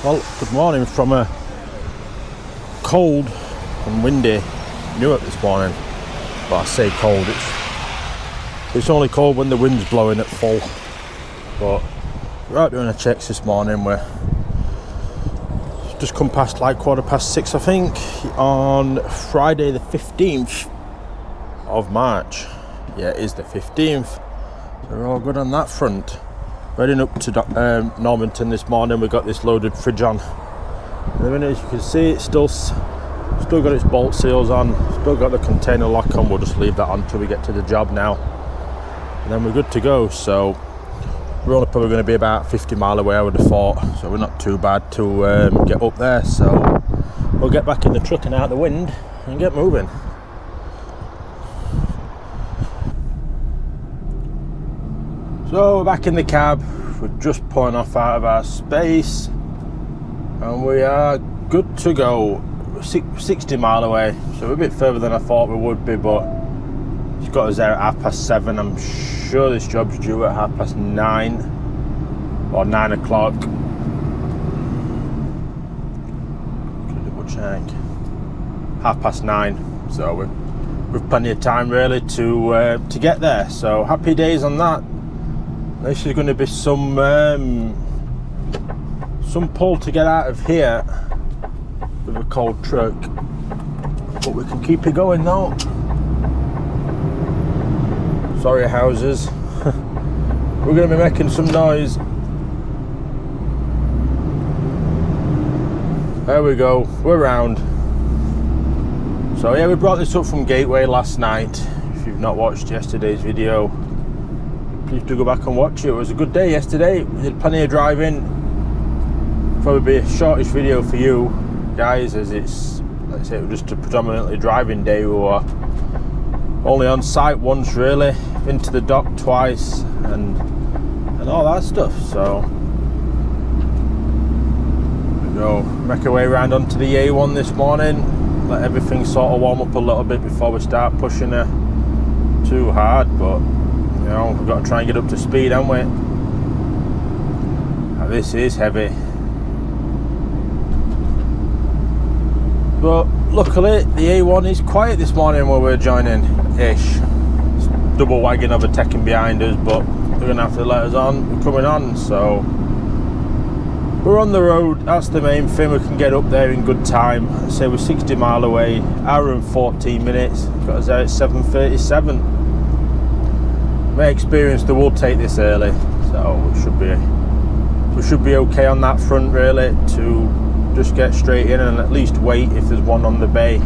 Well, good morning from a cold and windy Newark this morning. But I say cold, it's only cold when the wind's blowing at full. But we're out doing a checks this morning. We're just come past like 6:15, I think, on Friday the 15th of March. Yeah, it is the 15th. So we're all good on that front. Heading up to Normanton this morning. We've got this loaded fridge on. And then, as you can see, it's still got its bolt seals on, still got the container lock on. We'll just leave that on until we get to the job now, and then we're good to go. So we're only probably going to be about 50 mile away, I would have thought, so we're not too bad to get up there. So we'll get back in the truck and out the wind and get moving. So we're back in the cab. We're just pulling off out of our space and we are good to go. 60 mile away, so we're a bit further than I thought we would be, but it's got us there at 7:30. I'm sure this job's due at 9:30 or 9 o'clock. Double check. 9:30. So we've plenty of time really to get there. So happy days on that. This is going to be some pull to get out of here with a cold truck, but we can keep it going though. Sorry houses. We're going to be making some noise. There we go, we're round. So yeah, we brought this up from Gateway last night. If you've not watched yesterday's video, please do go back and watch it. It was a good day yesterday. We did plenty of driving. Probably be a shortish video for you guys, as it's, like I say, it was just a predominantly driving day. We were only on site once really, been to the dock twice and all that stuff. So we go make our way around onto the A1 this morning, let everything sort of warm up a little bit before we start pushing it too hard. But you know, we've got to try and get up to speed, haven't we? Now, this is heavy. But luckily the A1 is quiet this morning where we're joining-ish. It's double wagon overtaking behind us, but they're going to have to let us on. We're coming on, so we're on the road. That's the main thing. We can get up there in good time. I say we're 60 mile away, hour and 14 minutes. Got us there at 7:37. My experience, they will take this early, so we should be okay on that front really, to just get straight in and at least wait if there's one on the bay.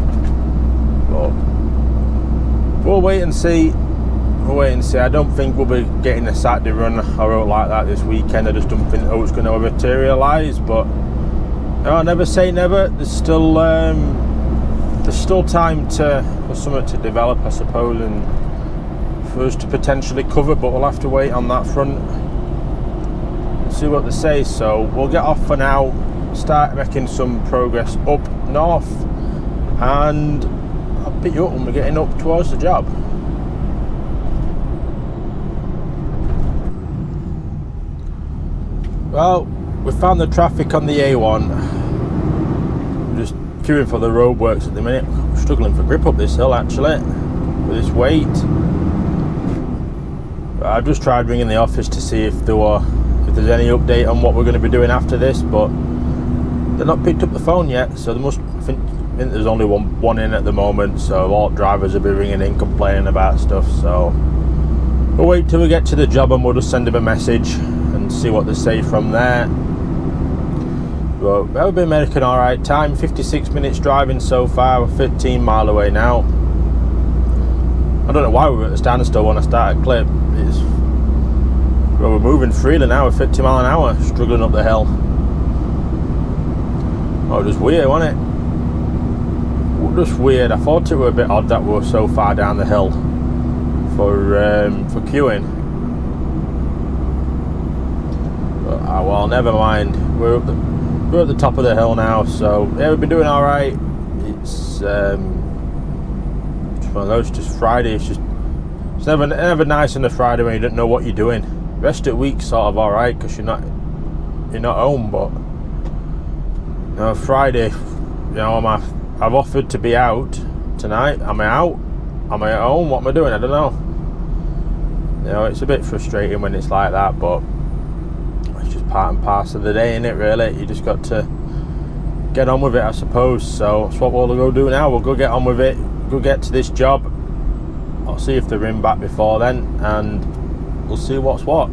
But we'll wait and see. I don't think we'll be getting a Saturday run or out like that this weekend. I just don't think it's going to materialise, but no, never say never. There's still time for something to develop, I suppose, and for us to potentially cover, but we'll have to wait on that front and see what they say. So we'll get off for now, start making some progress up north, and I'll pick you up when we're getting up towards the job. Well, we found the traffic on the A1. We're just queuing for the roadworks at the minute. We're struggling for grip up this hill actually with this weight. I just tried ringing the office to see if there's any update on what we're going to be doing after this, but they've not picked up the phone yet. So I think there's only one in at the moment. So all drivers will be ringing in complaining about stuff. So we'll wait till we get to the job and we'll just send them a message and see what they say from there. But we've been making all right time. 56 minutes driving so far. We're 13 mile away now. I don't know why we were at the standstill when I started clip. We're moving freely now at 50 mile an hour, struggling up the hill. Oh, just weird, wasn't it? Just weird. I thought it were a bit odd that we were so far down the hill for queuing. But well, never mind. We're at the top of the hill now, so yeah, we've been doing all right. It's one of those. Just Friday. It's never nice on a Friday when you don't know what you're doing. Rest of the week sort of all right because you're not home, but Friday, you know, I've offered to be out tonight. Am I out? Am I at home? What am I doing? I don't know. You know, it's a bit frustrating when it's like that, but it's just part and parcel of the day, innit, really? You just got to get on with it, I suppose. So that's what we'll go do now. We'll go get on with it, go get to this job. I'll see if they're in back before then, and we'll see what's what.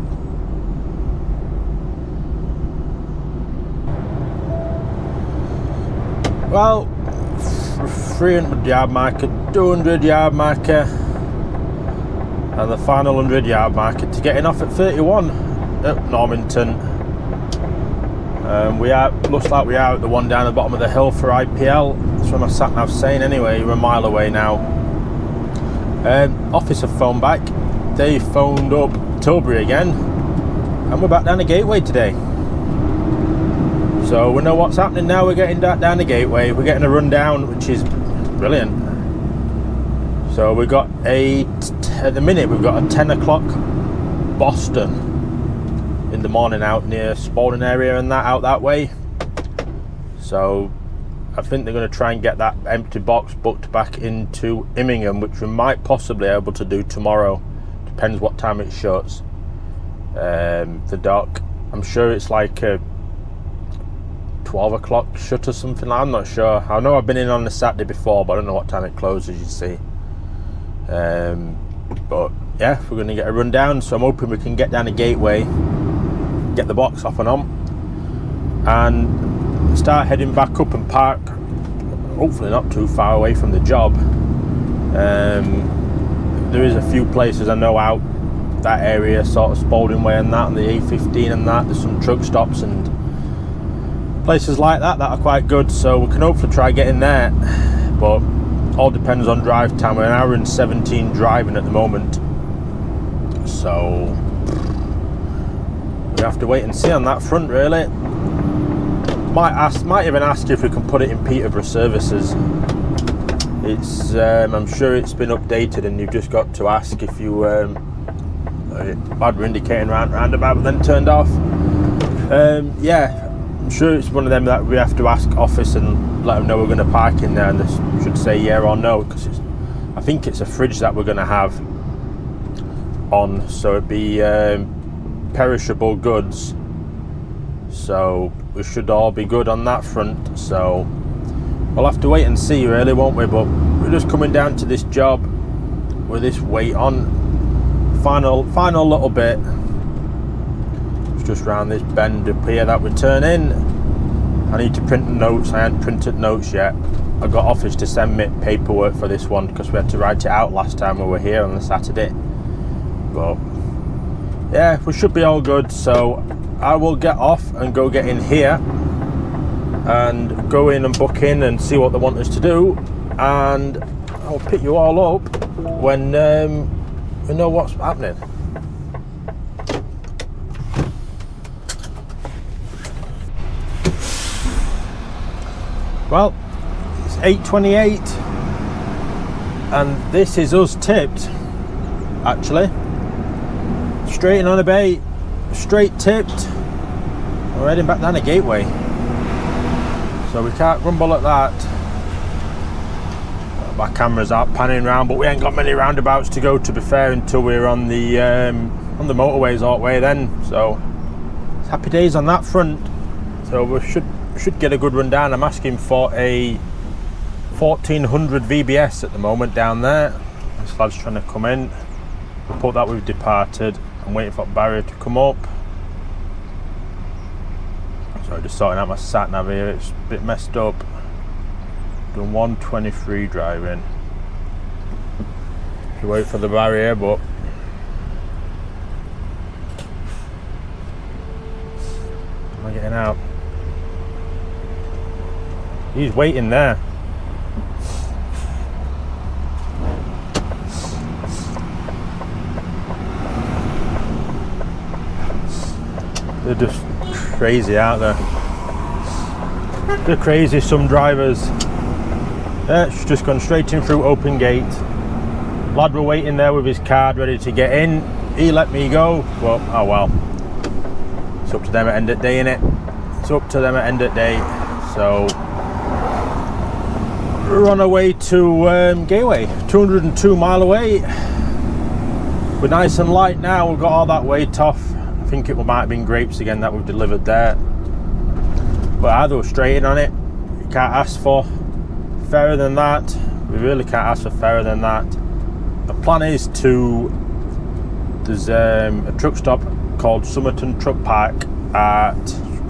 Well, 300 yard marker, 200 yard marker, and the final 100 yard marker to getting off at 31 at Normanton. Looks like we are at the one down the bottom of the hill for IPL. That's what my sat nav's saying anyway. We're a mile away now. Office have phoned back. They phoned up Tilbury again, and we're back down the gateway today. So we know what's happening now. We're getting down the gateway. We're getting a rundown, which is brilliant. So we've got at the minute we've got a 10 o'clock Boston in the morning out near Spalding area and that out that way. So I think they're going to try and get that empty box booked back into Immingham, which we might possibly be able to do tomorrow. Depends what time it shuts. The dock, I'm sure it's like a 12 o'clock shut or something. I'm not sure. I know I've been in on the Saturday before, but I don't know what time it closes, you see. But yeah, we're going to get a rundown, so I'm hoping we can get down the gateway, get the box off and on, and start heading back up and park, hopefully not too far away from the job. There is a few places I know out that area, sort of Spalding way and that, and the A15 and that. There's some truck stops and places like that are quite good, so we can hopefully try getting there, but all depends on drive time. We're an hour and 17 driving at the moment, so we have to wait and see on that front, really. Might even ask if we can put it in Peterborough services. It's I'm sure it's been updated, and you've just got to ask if you bad were indicating roundabout but then turned off. Yeah, I'm sure it's one of them that we have to ask office and let them know we're going to park in there, and they should say yeah or no, because I think it's a fridge that we're going to have on, so it'd be perishable goods, so we should all be good on that front. So we'll have to wait and see, really, won't we? But we're just coming down to this job with this weight on. Final little bit. It's just round this bend up here that we turn in. I need to print notes. I haven't printed notes yet. I got office to send me paperwork for this one because we had to write it out last time we were here on the Saturday. But yeah, we should be all good. So I will get off and go get in here and go in and book in and see what they want us to do, and I'll pick you all up when we know what's happening. Well, it's 8:28 and this is us tipped, actually. Straight in on a bay, straight tipped. We're heading back down the gateway, so we can't grumble at that. My camera's out panning around, but we ain't got many roundabouts to go, to be fair, until we're on the motorways all the way then. So it's happy days on that front. So we should get a good run down. I'm asking for a 1400 VBS at the moment down there. This lad's trying to come in. We put that we've departed. I'm waiting for that barrier to come up. So just sorting out my sat nav here. It's a bit messed up. Done 123 driving. To wait for the barrier, but am I getting out? He's waiting there. They're just crazy out there. They're crazy, some drivers. It's just gone straight in through open gate. Lad were waiting there with his card ready to get in. He let me go, but oh well. It's up to them at end of day, innit? It's up to them at end of day. So we're on our way to Gateway, 202 mile away. We're nice and light now, we've got all that weight off. I think it might have been grapes again that we've delivered there. But either we're straight in on it, you can't ask for fairer than that. We really can't ask for fairer than that. The plan is there's a truck stop called Normanton Truck Park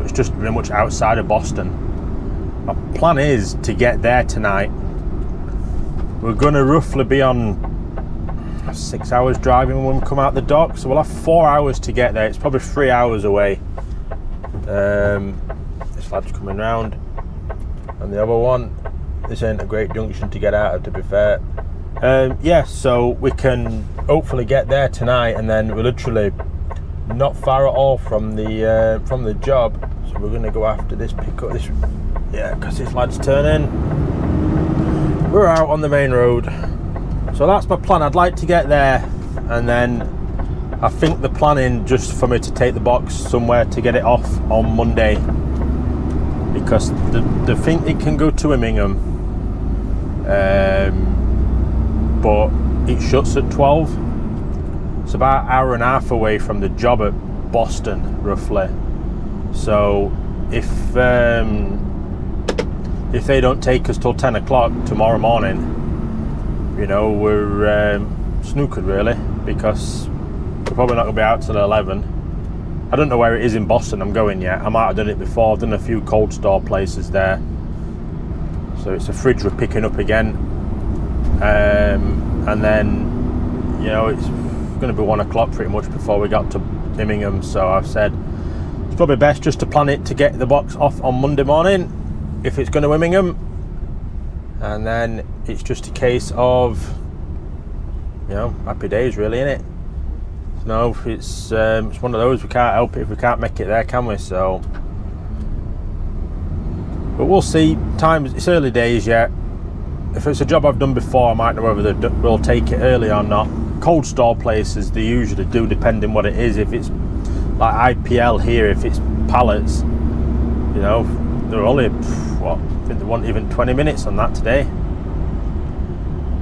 it's just pretty much outside of Boston. My plan is to get there tonight. We're going to roughly be on 6 hours driving when we come out the dock, so we'll have 4 hours to get there. It's probably 3 hours away. This lad's coming round, and the other one, this ain't a great junction to get out of, to be fair. Yeah, so we can hopefully get there tonight, and then we're literally not far at all from the job. So we're going to go after this pickup. Because this lad's turning. We're out on the main road. So that's my plan. I'd like to get there, and then I think the planning just for me to take the box somewhere to get it off on Monday, because they think it can go to Immingham, but it shuts at 12. It's about an hour and a half away from the job at Boston, roughly. So if they don't take us till 10 o'clock tomorrow morning, you know, we're snookered really, because we're probably not going to be out till 11. I don't know where it is in Boston I'm going yet. I might have done it before. I've done a few cold store places there. So it's a fridge we're picking up again. And then, you know, it's going to be 1 o'clock pretty much before we got to Immingham. So I've said it's probably best just to plan it to get the box off on Monday morning if it's going to Immingham. And then it's just a case of, you know, happy days really, innit? No, it's one of those, we can't help it if we can't make it there, can we? So, but we'll see. It's early days yet. If it's a job I've done before, I might know whether they'll take it early or not. Cold store places, they usually do, depending what it is. If it's like IPL here, if it's pallets, you know, they're only, what, I think they want even 20 minutes on that today.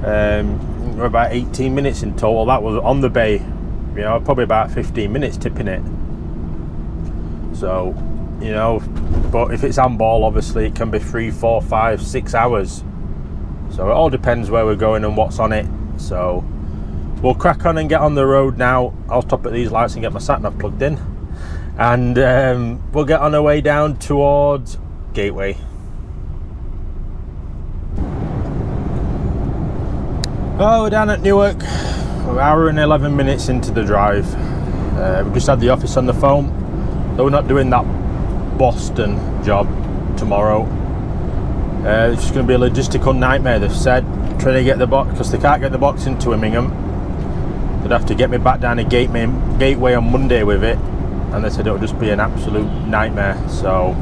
We're about 18 minutes in total. That was on the bay, you know, probably about 15 minutes tipping it. So, you know, but if it's handball, obviously it can be 3, 4, 5, 6 hours. So it all depends where we're going and what's on it. So we'll crack on and get on the road now. I'll stop at these lights and get my sat-nav plugged in, and we'll get on our way down towards Gateway. Oh, we're down at Newark. We're an hour and 11 minutes into the drive. We just had the office on the phone. Though we're not doing that Boston job tomorrow. It's just going to be a logistical nightmare, they've said, trying to get the box, because they can't get the box into Immingham. They'd have to get me back down to Gateway on Monday with it, and they said it'll just be an absolute nightmare. So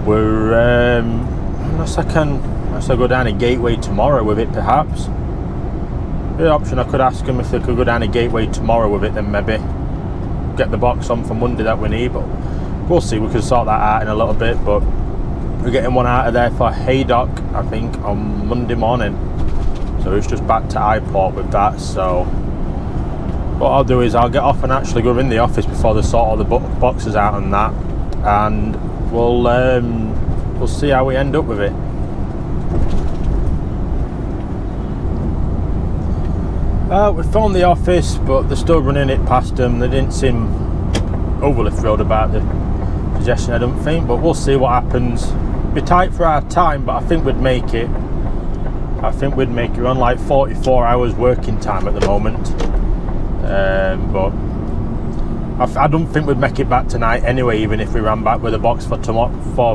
we're unless I go down to Gateway tomorrow with it, perhaps. The option, I could ask them if they could go down to Gateway tomorrow with it, then maybe get the box on for Monday that we need, but we'll see. We can sort that out in a little bit. But we're getting one out of there for Haydock, I think, on Monday morning. So it's just back to iPort with that. So what I'll do is I'll get off and actually go in the office before they sort all the boxes out and that, and we'll see how we end up with it. We found the office, but they're still running it past them. They didn't seem overly thrilled about the suggestion, I don't think, but we'll see what happens. Be tight for our time, but I think we'd make it. We're on like 44 hours working time at the moment, but I don't think we'd make it back tonight anyway, even if we ran back with a box for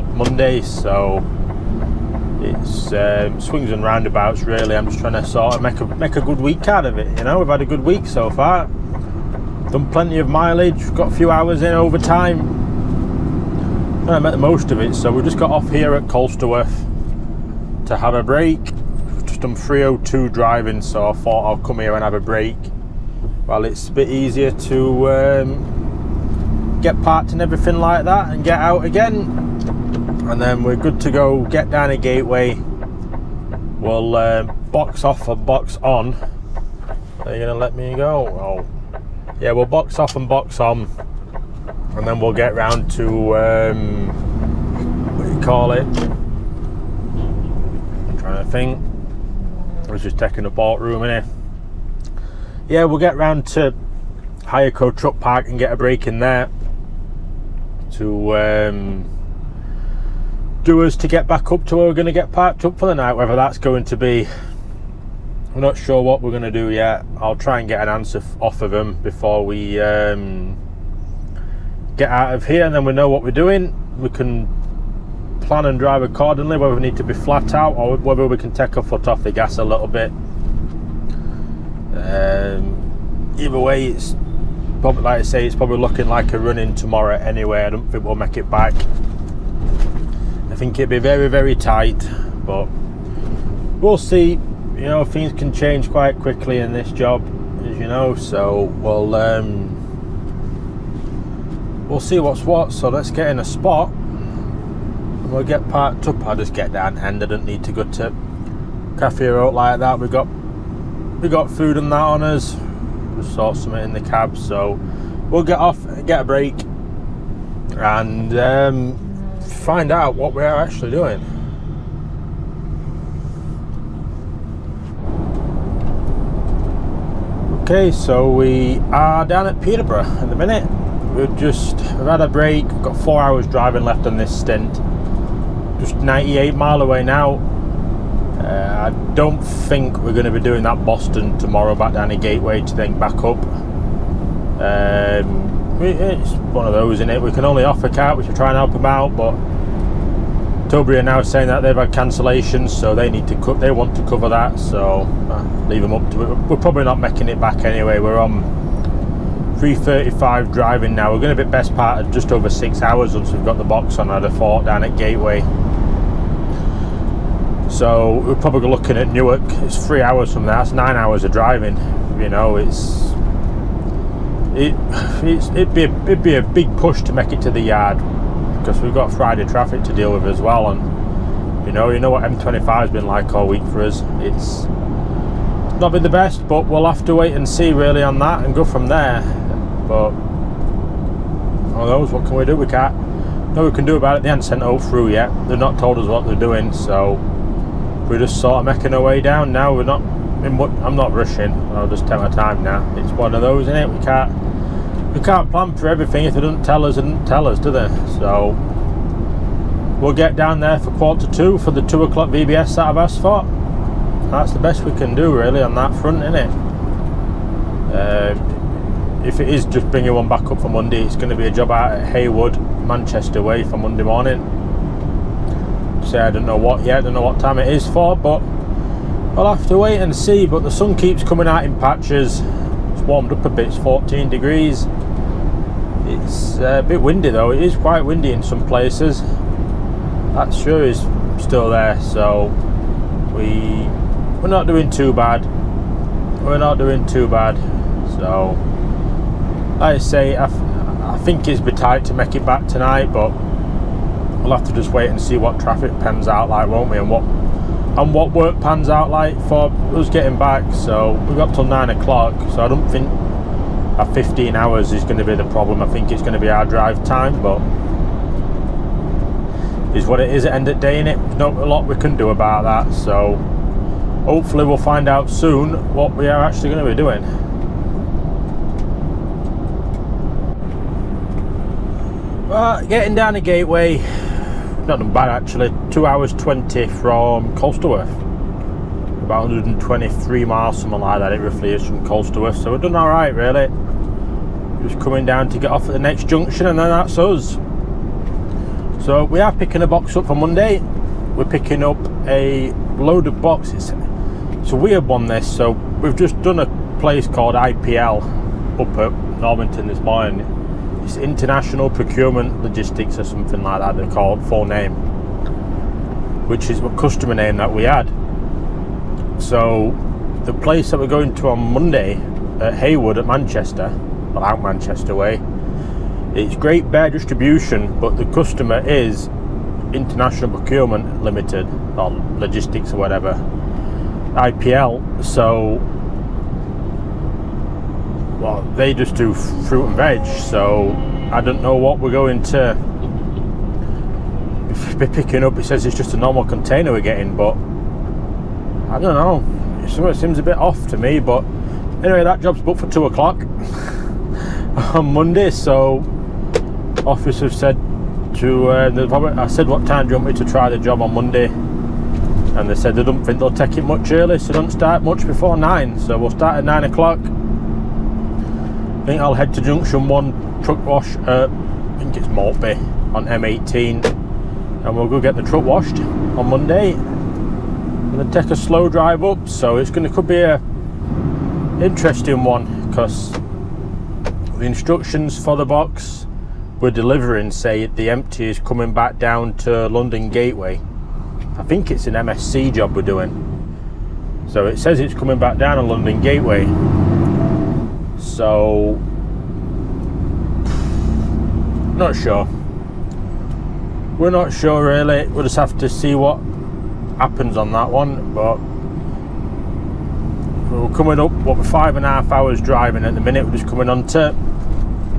Monday. So it's swings and roundabouts really. I'm just trying to sort of make a good week out of it. You know, we've had a good week so far, done plenty of mileage, got a few hours in overtime, and I met the most of it. So we just got off here at Colsterworth to have a break. Just done 302 driving, so I thought I'll come here and have a break. Well, it's a bit easier to get parked and everything like that and get out again. and then we're good to go. Get down a gateway. We'll box off and box on. Are you gonna let me go? Oh, yeah, we'll box off and box on, and then we'll get round to what do you call it? I'm trying to think. I was just taking a port room in here. Yeah, we'll get round to Hireco Truck Park and get a break in there to do us to get back up to where we're going to get parked up for the night. Whether that's going to be, we're not sure what we're going to do yet. I'll try and get an answer off of them before we get out of here, and then we know what we're doing. We can plan and drive accordingly, whether we need to be flat out or whether we can take our foot off the gas a little bit. Either way, it's probably, like I say, it's probably looking like a run in tomorrow anyway. I don't think we'll make it back. I think it'd be very, very tight, but we'll see. You know, things can change quite quickly in this job, as you know, so we'll see what's what. So let's get in a spot and we'll get parked up. I'll just get down and I don't need to go to cafe or out like that. We got food and that on us. Just sort something in the cab, so we'll get off, get a break, and find out what we are actually doing. Okay, so we are down at Peterborough at the minute. We've had a break. We've got 4 hours driving left on this stint. Just 98 mile away now. I don't think we're going to be doing that Boston tomorrow back down the gateway to then back up. It's one of those, isn't it? We can only offer car, which we try and help them out, but Tilbury are now saying that they've had cancellations, so they want to cover that, so leave them up to it. We're probably not making it back anyway. We're on 3:35 driving now. We're going to be best part of just over 6 hours once we've got the box on, I'd have thought, down at Gateway. So we're probably looking at Newark. It's 3 hours from there. That's 9 hours of driving. You know, it'd be a big push to make it to the yard, because we've got Friday traffic to deal with as well. And you know what M25 has been like all week for us. It's not been the best, but we'll have to wait and see really on that and go from there. But who knows, what can we do? We can't. No, we can do about it. They haven't sent it through yet. They've not told us what they're doing, so we're just sort of making our way down now. We're not. I'm not rushing. I'll just take my time now. It's one of those, isn't it? We can't plan for everything. If they don't tell us, they don't tell us, do they? So we'll get down there for 1:45 for the 2 o'clock VBS that I've asked for. That's the best we can do really on that front, isn't it? If it is just bringing one back up for Monday, it's going to be a job out at Haywood, Manchester way, for Monday morning. So I don't know what yet. I don't know what time it is for, but I'll have to wait and see. But the sun keeps coming out in patches. It's warmed up a bit. It's 14 degrees. It's a bit windy though. It is quite windy in some places. That sure is still there. So we're not doing too bad. We're not doing too bad. So like I say, I think it's a bit tight to make it back tonight, but we'll have to just wait and see what traffic pans out like, won't we? And what work pans out like for us getting back. So we've got till 9 o'clock. So I don't think our 15 hours is going to be the problem. I think it's going to be our drive time, but is what it is at the end of the day, innit? There's not a lot we can do about that. So hopefully we'll find out soon what we are actually going to be doing. Getting down the Gateway, not done bad actually. 2 hours 20 from Colsterworth, about 123 miles, something like that it roughly is from Colsterworth. So we're done all right really. Just coming down to get off at the next junction, and then that's us. So we are picking a box up for Monday. We're picking up a load of boxes. It's a weird one this. So we've just done a place called IPL up at Normanton this morning. It's International Procurement Logistics or something like that they're called, full name, which is the customer name that we had. So the place that we're going to on Monday at Haywood at Manchester, well, out Manchester way, it's Great Bear Distribution, but the customer is International Procurement Limited, or Logistics or whatever, IPL. So, well, they just do fruit and veg. So I don't know what we're going to be picking up. It says it's just a normal container we're getting, but I don't know. It seems a bit off to me. But anyway, that job's booked for 2 o'clock on Monday. So office have said to I said, what time do you want me to try the job on Monday? And they said they don't think they'll take it much early, so don't start much before 9. So we'll start at 9 o'clock. I think I'll head to Junction 1 truck wash, I think it's Maltby on M18, and we'll go get the truck washed on Monday. I'm going to take a slow drive up, so could be a interesting one, because the instructions for the box we're delivering say the empty is coming back down to London Gateway. I think it's an MSC job we're doing, so it says it's coming back down on London Gateway. So not sure. We're not sure really. We'll just have to see what happens on that one. But we're coming up, what, 5.5 hours driving at the minute. We're just coming on to,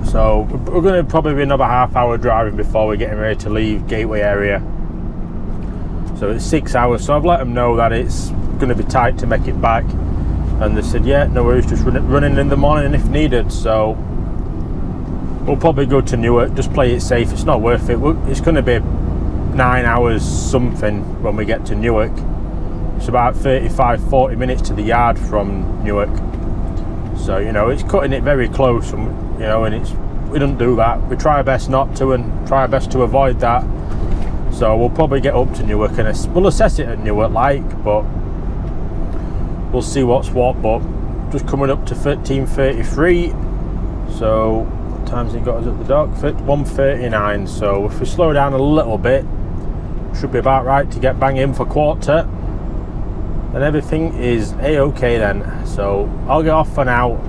so we're going to probably be another half hour driving before we're getting ready to leave Gateway area. So it's 6 hours. So I've let them know that it's going to be tight to make it back, and they said, yeah, no worries, just running in the morning if needed. So we'll probably go to Newark, just play it safe. It's not worth it. It's going to be 9 hours something when we get to Newark. It's about 35-40 minutes to the yard from Newark. So, you know, it's cutting it very close, and, you know, and we don't do that. We try our best not to, and try our best to avoid that. So we'll probably get up to Newark, and we'll assess it at Newark, but we'll see what's what. But just coming up to 13:33. So what time's he got us at the dock? 1:39. So if we slow down a little bit, should be about right to get bang in for quarter, and everything is a-okay then. So I'll get off for now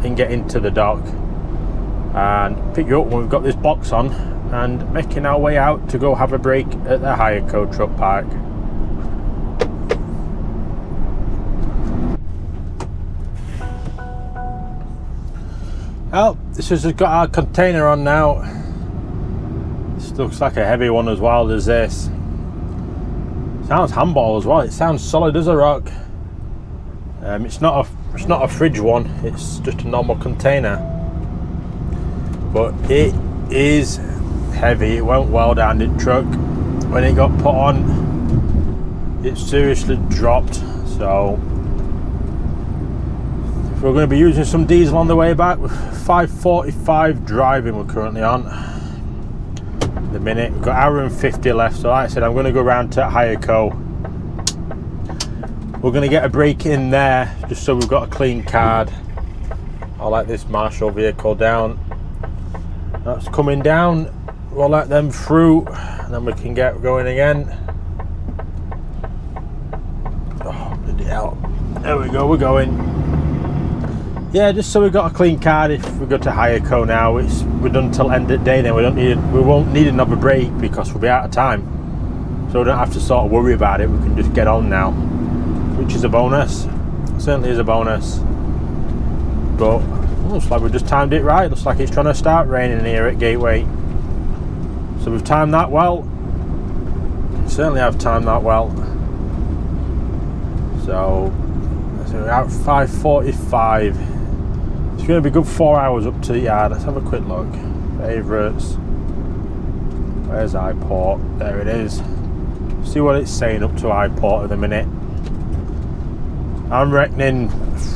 and get into the dock and pick you up when we've got this box on, and making our way out to go have a break at the Hireco truck park. Well, this has got our container on now. This looks like a heavy one as well as this. Sounds handball as well. It sounds solid as a rock. It's not a fridge one. It's just a normal container, but it is heavy. It went well down the truck. When it got put on, it seriously dropped. So if we're going to be using some diesel on the way back, 5:45 driving we're currently on the minute. We've got an hour and 50 left. So like I said, I'm going to go round to Hireco. We're going to get a break in there just so we've got a clean card. I'll let this Marshall vehicle down. That's coming down. We'll let them through, and then we can get going again. Oh, bloody hell. There we go, we're going. Yeah, just so we've got a clean card. If we go to Hireco now, we're done till end of day. Then we won't need another break because we'll be out of time. So we don't have to sort of worry about it. We can just get on now, which is a bonus. Certainly is a bonus. But looks like we just timed it right. Looks like it's trying to start raining here at Gateway. So we've timed that well. Certainly have timed that well. So we're out 5:45. It's going to be good 4 hours up to the yard. Let's have a quick look. Favourites. Where's iPort? There it is. See what it's saying up to iPort at the minute. I'm reckoning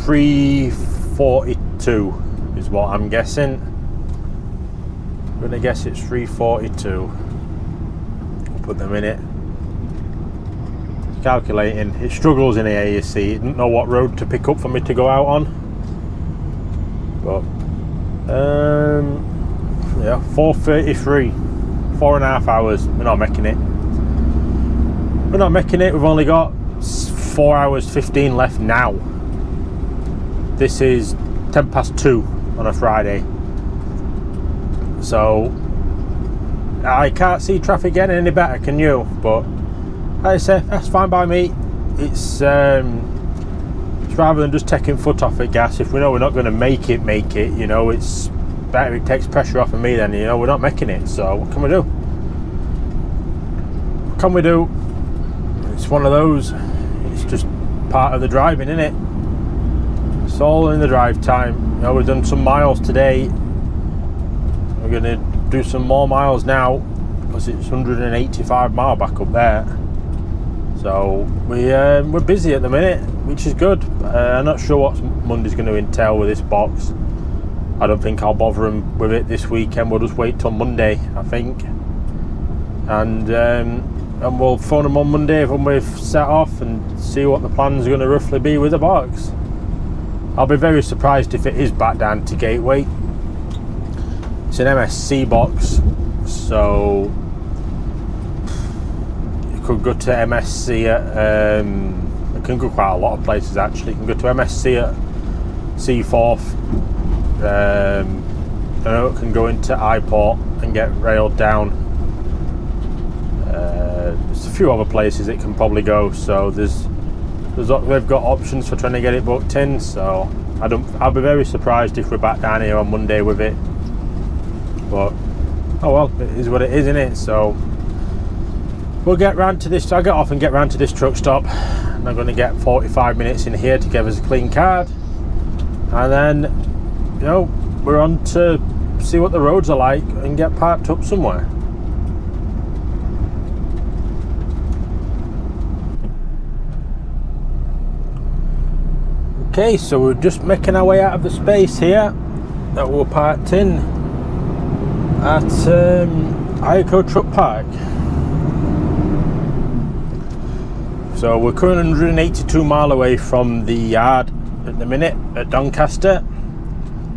3:42 is what I'm guessing. I'm going to guess it's 3:42. I'll put the minute. Calculating. It struggles in here, you see. It didn't know what road to pick up for me to go out on. But yeah, 4:33. 4.5 hours. We're not making it. We're not making it. We've only got 4 hours 15 left now. This is 2:10 on a Friday. So I can't see traffic getting any better, can you? But like I say, that's fine by me. It's rather than just taking foot off the gas. If we know we're not going to make it, you know, it's better it takes pressure off of me. Then, you know, we're not making it. So what can we do? What can we do? It's one of those. It's just part of the driving, isn't it? It's all in the drive time. You know, we've done some miles today. We're going to do some more miles now because it's 185 mile back up there. So we're busy at the minute, which is good. I'm not sure what Monday's going to entail with this box. I don't think I'll bother them with it this weekend. We'll just wait till Monday, I think, and we'll phone them on Monday when we've set off and see what the plans are going to roughly be with the box. I'll be very surprised if it is back down to Gateway. It's an MSC box, so you could go to MSC at it can go quite a lot of places actually. You can go to MSC at Seaforth. I know it can go into iPort and get railed down. There's a few other places it can probably go, so they've got options for trying to get it booked in. So I'll be very surprised if we're back down here on Monday with it. But oh well, it is what it is, isn't it? So we'll get round to this. I'll get off and get round to this truck stop, and I'm going to get 45 minutes in here to give us a clean card, and then, you know, we're on to see what the roads are like and get parked up somewhere. Okay, so we're just making our way out of the space here that we're parked in at Ico Truck Park. So we're currently 182 mile away from the yard at the minute at Doncaster,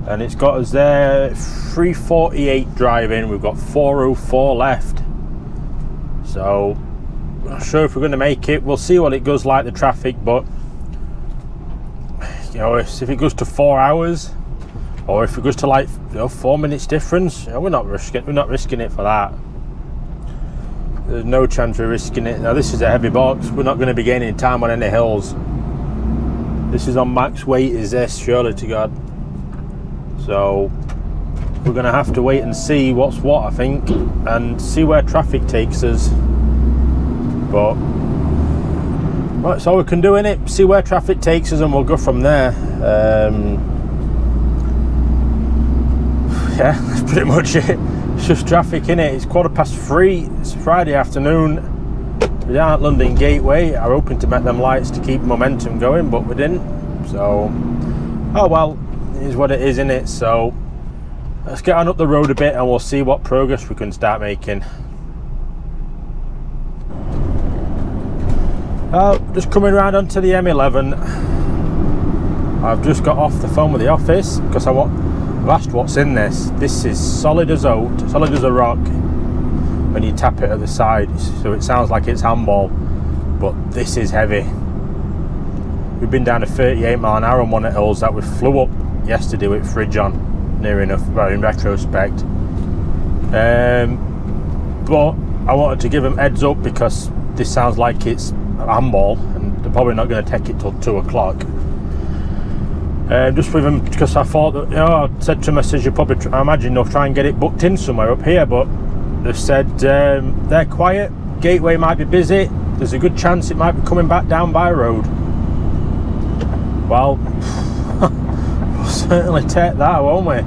and it's got us there 3:48 driving. We've got 4:04 left, so I'm not sure if we're going to make it. We'll see what it goes like, the traffic, but you know, if it goes to 4 hours, or if it goes to like, you know, 4 minutes difference, you know, we're not risking it for that. There's no chance we're risking it. Now this is a heavy box. We're not going to be gaining time on any hills. This is on max weight, is this, surely to God. So we're going to have to wait and see what's what, I think, and see where traffic takes us. But well, that's all we can do, innit? See where traffic takes us and we'll go from there. Yeah, that's pretty much it. It's just traffic, innit? It's 3:15. It's Friday afternoon. We're down at London Gateway. I'm hoping to make them lights to keep momentum going, but we didn't. So, oh well, it is what it is, innit? So, let's get on up the road a bit and we'll see what progress we can start making. Just coming around onto the M11. I've just got off the phone with the office because I've asked what's in this. This is solid as oat, solid as a rock when you tap it at the side, so it sounds like it's handball, but this is heavy. We've been down to 38 mile an hour on one of the hills that we flew up yesterday with fridge on, near enough, well, in retrospect. But I wanted to give them heads up because this sounds like it's handball and they're probably not going to take it till 2 o'clock. Just with them, because I thought that, you know, I said to them, I said, I imagine they'll try and get it booked in somewhere up here, but they've said they're quiet, Gateway might be busy, there's a good chance it might be coming back down by road. Well, we'll certainly take that, won't we?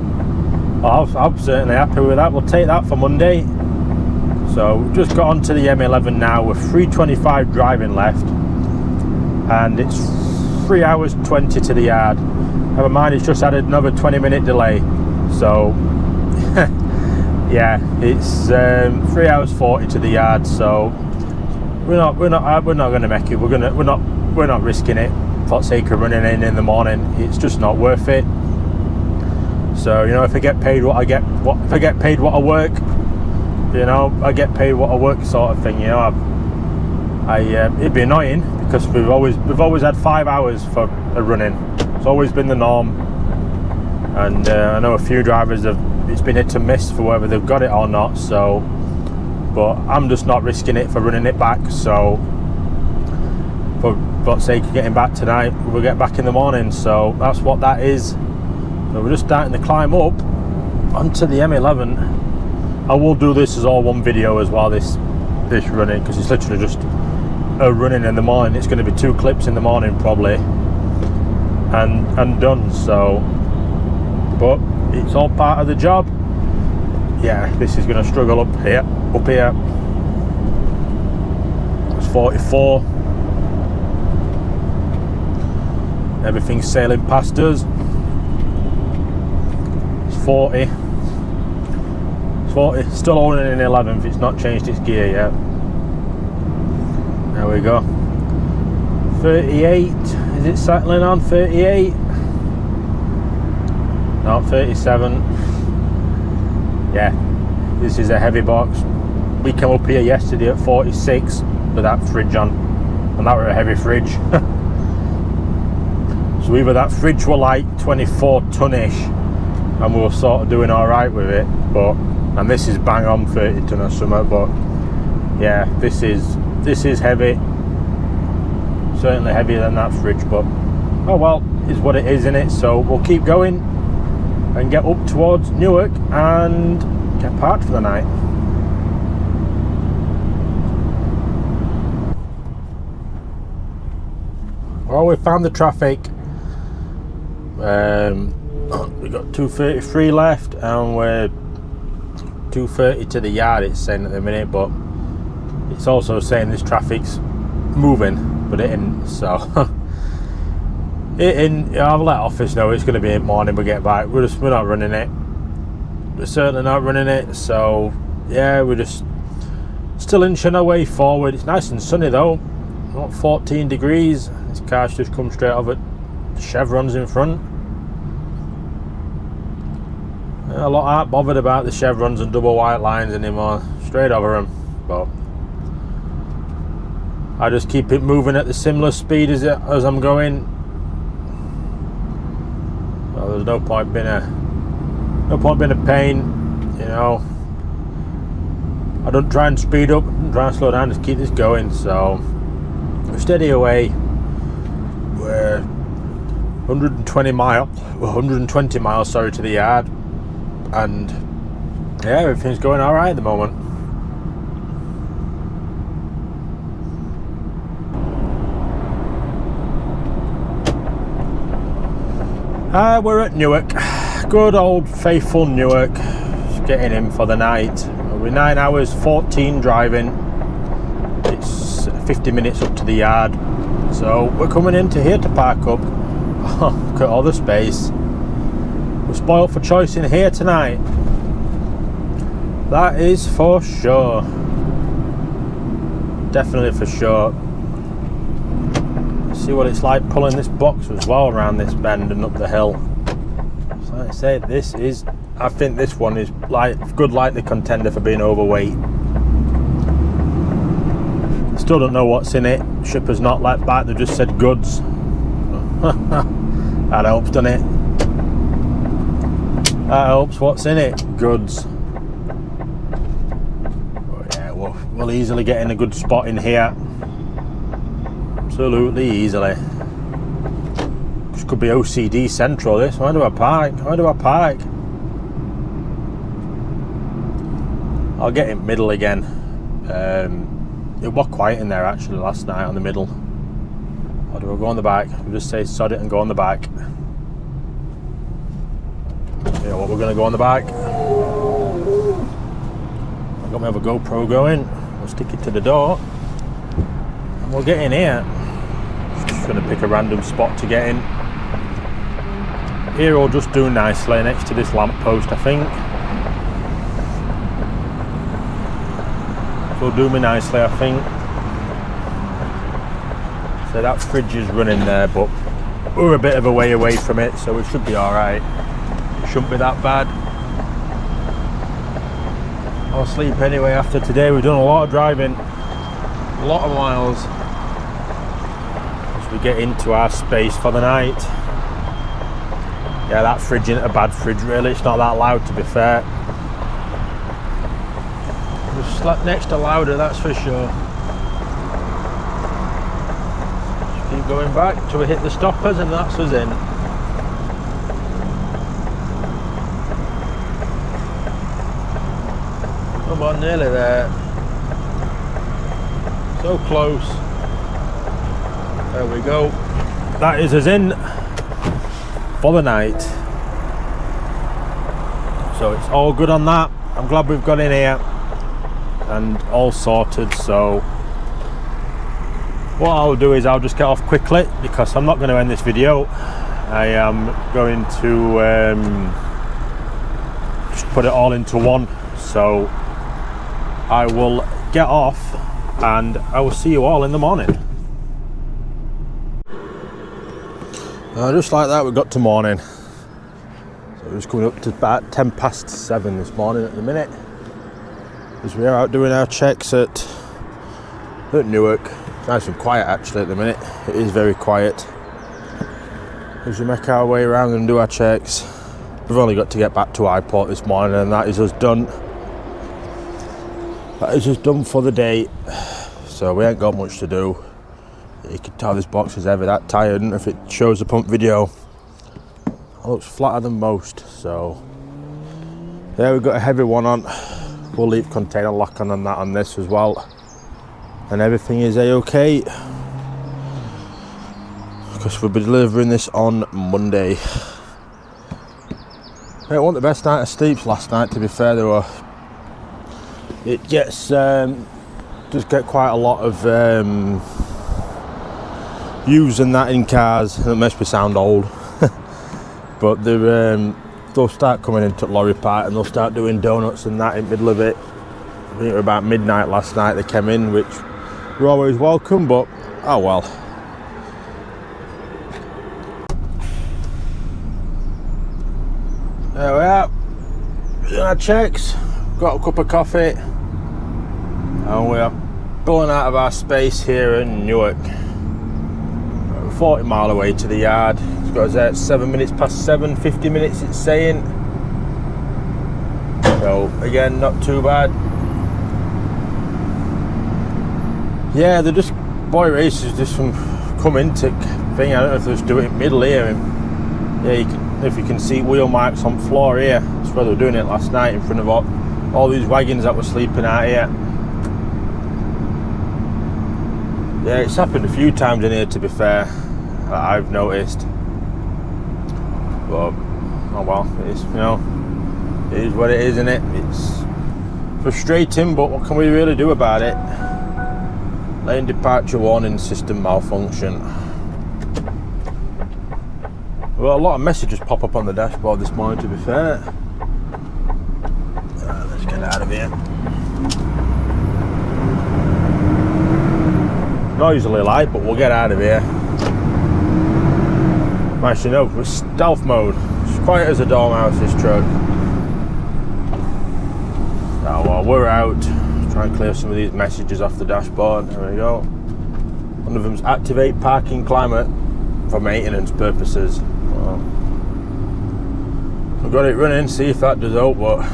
Well, I'm certainly happy with that. We'll take that for Monday. So we've just got onto the M11 now. We're 3:25 driving left, and it's 3 hours 20 to the yard. Never mind, it's just added another 20-minute delay. So yeah, it's 3 hours 40 to the yard. So we're not going to make it. We're not risking it for the sake of running in the morning. It's just not worth it. So, you know, if I get paid what I get, if I get paid what I work, you know, I get paid what I work, sort of thing. You know, it'd be annoying because we've always had 5 hours for a running. It's always been the norm, and I know a few drivers it's been hit and miss for whether they've got it or not. So but I'm just not risking it for running it back. So for God's sake of getting back tonight, we'll get back in the morning. So that's what that is. So we're just starting to climb up onto the M11. I will do this as all one video as well, this running, because it's literally just a running in the morning. It's going to be 2 clips in the morning probably, and done. So, but it's all part of the job. Yeah, this is going to struggle up here. It's 44. Everything's sailing past us. It's 40. It's 40. Still holding in 11th. It's not changed its gear yet. There we go. 38. Is it settling on 38? No, 37. Yeah, this is a heavy box. We came up here yesterday at 46 with that fridge on, and that were a heavy fridge. So either that fridge were like 24 ton-ish and we were sort of doing alright with it, but, and this is bang on 30 ton or something, but yeah, this is heavy. Certainly heavier than that fridge, but oh well, is what it is, innit? So we'll keep going and get up towards Newark and get parked for the night. Well, we found the traffic. We got 2:33 left and we're 2:30 to the yard, it's saying at the minute, but it's also saying this traffic's moving, but it isn't. So I've let office know it's going to be in the morning we get back. We're not running it. We're certainly not running it. So yeah, we're just still inching our way forward. It's nice and sunny though. Not 14 degrees. This car's just come straight over the chevrons in front. A lot aren't bothered about the chevrons and double white lines anymore. Straight over them. But I just keep it moving at the similar speed as I'm going. Well, there's no point being a pain, you know. I don't try and speed up, I try and slow down, just keep this going. So we're steady away. We're 120 miles, sorry, to the yard, and yeah, everything's going all right at the moment. We're at Newark, good old faithful Newark. Just getting in for the night. We're 9 hours 14 driving. It's 50 minutes up to the yard, so we're coming into here to park up. Oh, look at all the space. We're spoiled for choice in here tonight, that is for sure. Definitely for sure. See what it's like pulling this box as well around this bend and up the hill. So like I say, I think this one is likely contender for being overweight. Still don't know what's in it. Shipper's not let back, they've just said goods. That helps, doesn't it? That helps. What's in it? Goods. Oh yeah, we'll easily get in a good spot in here. Absolutely easily. This could be OCD central, this. Where do I park? I'll get in middle again. It was quiet in there actually last night on the middle. Or do I go on the back? We'll just say sod it and go on the back. You know what, we're going to go on the back. I've got my other GoPro going. We'll stick it to the door. And we'll get in here. Just going to pick a random spot to get in. Here will just do nicely next to this lamppost, I think. Will do me nicely, I think. So that fridge is running there, but we're a bit of a way away from it, so it should be alright. It shouldn't be that bad. I'll sleep anyway after today. We've done a lot of driving, a lot of miles, as we get into our space for the night. Yeah, that fridge isn't a bad fridge really, it's not that loud to be fair. Just next to louder, that's for sure. Just keep going back till we hit the stoppers and that's us in. Come on, nearly there. So close. There we go. That is us in for the night. So it's all good on that. I'm glad we've got in here and all sorted. So what I'll do is I'll just get off quickly because I'm not going to end this video. I am going to just put it all into one. So I will get off and I will see you all in the morning. Just like that, we got to morning. So it's coming up to about 7:10 this morning at the minute, as we are out doing our checks at Newark. Nice and quiet actually at the minute. It is very quiet. As we make our way around and do our checks, we've only got to get back to Highport this morning, and that is us done. That is us done for the day. So we ain't got much to do. You can tell this box is heavy, that tyre, and if it shows the pump video, it looks flatter than most. So yeah, we've got a heavy one on. We'll leave container lock on that on this as well, and everything is a-okay because we'll be delivering this on Monday. It wasn't the best night of sleeps last night, to be fair. It gets just get quite a lot of using that in cars, and it makes me sound old. But they'll start coming into lorry park and they'll start doing donuts and that in the middle of it. I think it was about midnight last night they came in, which were always welcome, but oh well. There we are. Doing our checks, got a cup of coffee, and we are pulling out of our space here in Newark. 40 mile away to the yard. It's got us there at 7:07, 50 minutes it's saying. So again, not too bad. Yeah, they're just boy races just from come into thing. I don't know if they just do it in middle here. And yeah, you can, if you can see wheel marks on floor here. That's where they were doing it last night in front of all these wagons that were sleeping out here. Yeah, it's happened a few times in here, to be fair, that I've noticed. But oh well, it's, you know, it is what it is, isn't it? It's frustrating, but what can we really do about it? Lane departure warning system malfunction. Well, a lot of messages pop up on the dashboard this morning, to be fair. Let's get out of here. Noisily light, but we'll get out of here. Actually, no, we're stealth mode. It's quiet as a dormouse, this truck. So while we're out, try and clear some of these messages off the dashboard. There we go. One of them's activate parking climate for maintenance purposes. Well, I've got it running, see if that does help, but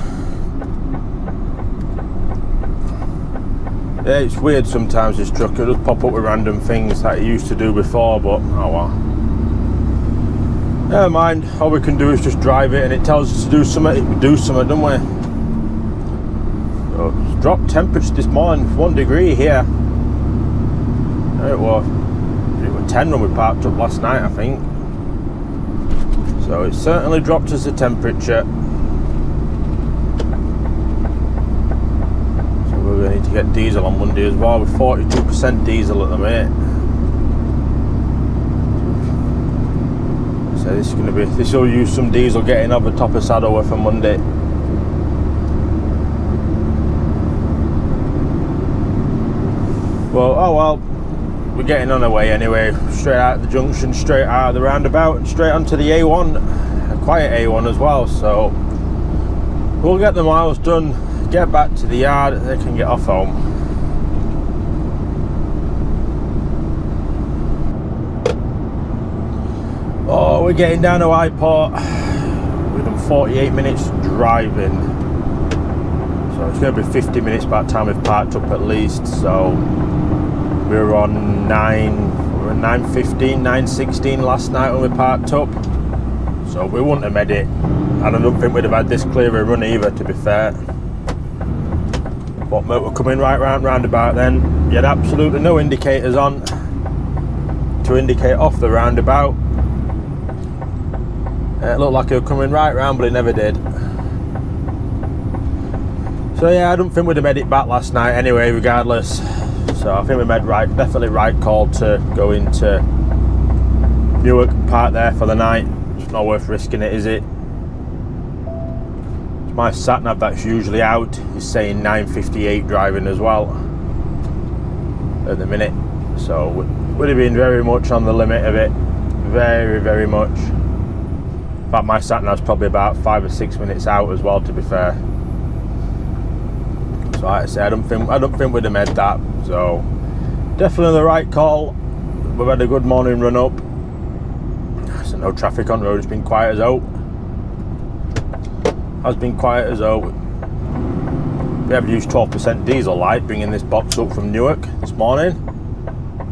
yeah, it's weird sometimes, this truck. It does pop up with random things that it used to do before, but oh well. Never mind, all we can do is just drive it, and it tells us to do something, we do something, don't we? So it's dropped temperature this morning, 1 degree here. It was 10 when we parked up last night, I think. So it certainly dropped us the temperature. So we're going to need to get diesel on Monday as well, with 42% diesel at the minute. So this is going to be, this will use some diesel getting over top of Saddleworth for Monday. Well, oh well, we're getting on our way anyway. Straight out of the junction, straight out of the roundabout, and straight onto the A1, a quiet A1 as well. So we'll get the miles done, get back to the yard, and they can get off home. Oh, we're getting down to Highport. We've done 48 minutes driving. So it's going to be 50 minutes by the time we've parked up at least. So we were on 9:15, 9:16 last night when we parked up. So we wouldn't have made it, and I don't think we'd have had this clear a run either, to be fair. But we're coming right round about then. You had absolutely no indicators on to indicate off the roundabout. It looked like it was coming right round, but it never did. So yeah, I don't think we'd have made it back last night anyway, regardless. So I think we made definitely right call to go into Newark, park there for the night. It's not worth risking it, is it? My sat nav that's usually out is saying 9:58 driving as well at the minute. So would have been very much on the limit of it, very much. In fact, my sat nav's probably about 5 or 6 minutes out as well, to be fair. So like I say, I don't think we'd have made that. So definitely the right call. We've had a good morning run up. So no traffic on the road. It's been quiet as out. Has been quiet as out. We have used 12% diesel light bringing this box up from Newark this morning.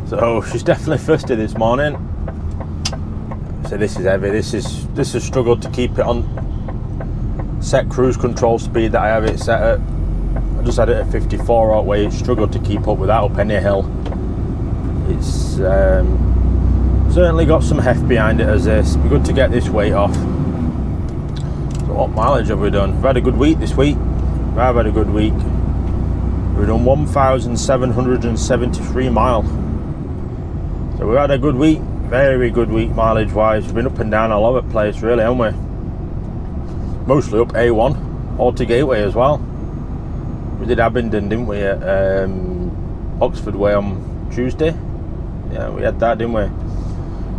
So she's definitely thirsty this morning. So this is heavy. This has struggled to keep it on set cruise control speed that I have it set at. I just had it at 54 out way. It struggled to keep up with that up any hill. It's certainly got some heft behind it as this. Be good to get this weight off. So what mileage have we done? We've had a good week this week. I've had a good week. We've done 1,773 miles. So we've had a good week. Very good week mileage wise. We've been up and down all over the place really, haven't we? Mostly up A1, Alta Gateway as well. We did Abingdon, didn't we, at Oxford Way on Tuesday? Yeah, we had that, didn't we?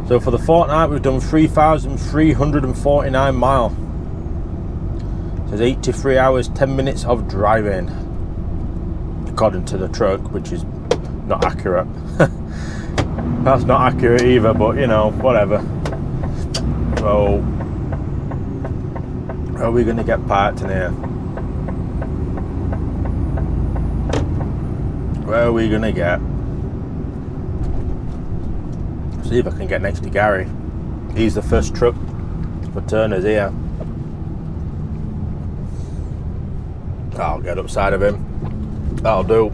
So for the fortnight we've done 3,349 miles. So it's 83 hours, 10 minutes of driving. According to the truck, which is not accurate. That's not accurate either, but you know, whatever. So, how are we going to get parked in here? Where are we going to get? See if I can get next to Gary. He's the first truck for Turner's here. I'll get upside of him. That'll do.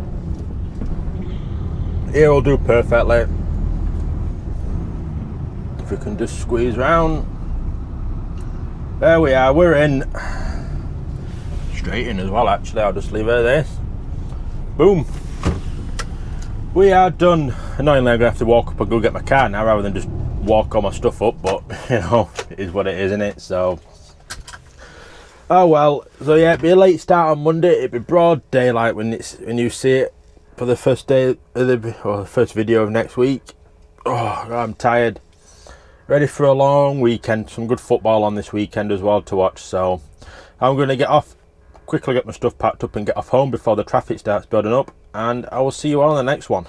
Here will do perfectly. If we can just squeeze round. There we are, we're in. Straight in as well actually, I'll just leave her there. Boom. We are done. Annoyingly I'm going to have to walk up and go get my car now rather than just walk all my stuff up, but you know, it is what it is, isn't it? So, oh well. So yeah, it'd be a late start on Monday. It'd be broad daylight when you see it for the first day of the first video of next week. Oh, I'm tired. Ready for a long weekend. Some good football on this weekend as well to watch. So I'm going to get off, quickly get my stuff packed up and get off home before the traffic starts building up. And I will see you all on the next one.